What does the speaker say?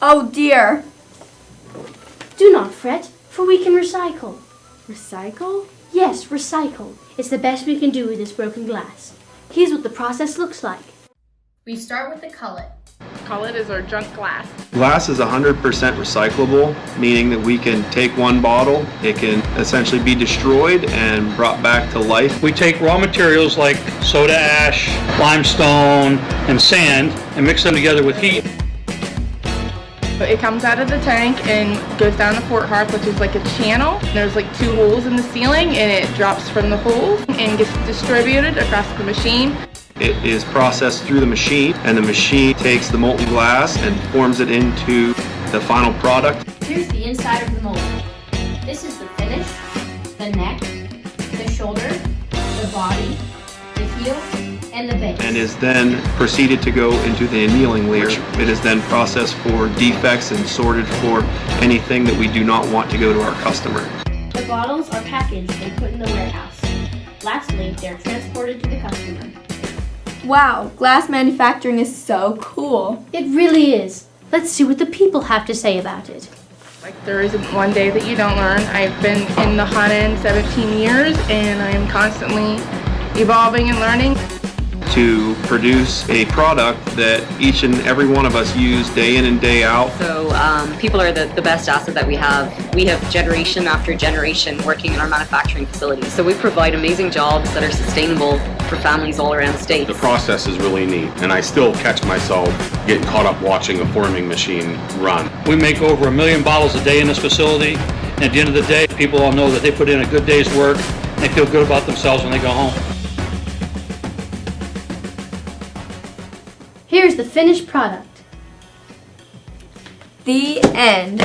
Oh dear. Do not fret, for we can recycle. Recycle? Yes, recycle. It's the best we can do with this broken glass. Here's what the process looks like. We start with the cullet. Cullet is our junk glass. Glass is 100% recyclable, meaning that we can take one bottle, it can essentially be destroyed and brought back to life. We take raw materials like soda ash, limestone, and sand and mix them together with heat. It comes out of the tank and goes down the fort hearth, which is like a channel. There's like 2 holes in the ceiling and it drops from the holes and gets distributed across the machine. It is processed through the machine, and the machine takes the molten glass and forms it into the final product. Here's the inside of the mold. This is the finish, the neck, the shoulder, the body, the heel, and the base. And is then proceeded to go into the annealing layer. It is then processed for defects and sorted for anything that we do not want to go to our customer. The bottles are packaged and put in the warehouse. Lastly, they're transported to the customer. Wow, glass manufacturing is so cool. It really is. Let's see what the people have to say about it. Like there isn't one day that you don't learn. I've been in the hot end 17 years and I am constantly evolving and learning. To produce a product that each and every one of us use day in and day out. So people are the best asset that we have. We have generation after generation working in our manufacturing facilities. So we provide amazing jobs that are sustainable for families all around the state. The process is really neat, and I still catch myself getting caught up watching a forming machine run. We make over 1 million bottles a day in this facility. And at the end of the day, people all know that they put in a good day's work and they feel good about themselves when they go home. Here's the finished product. The end.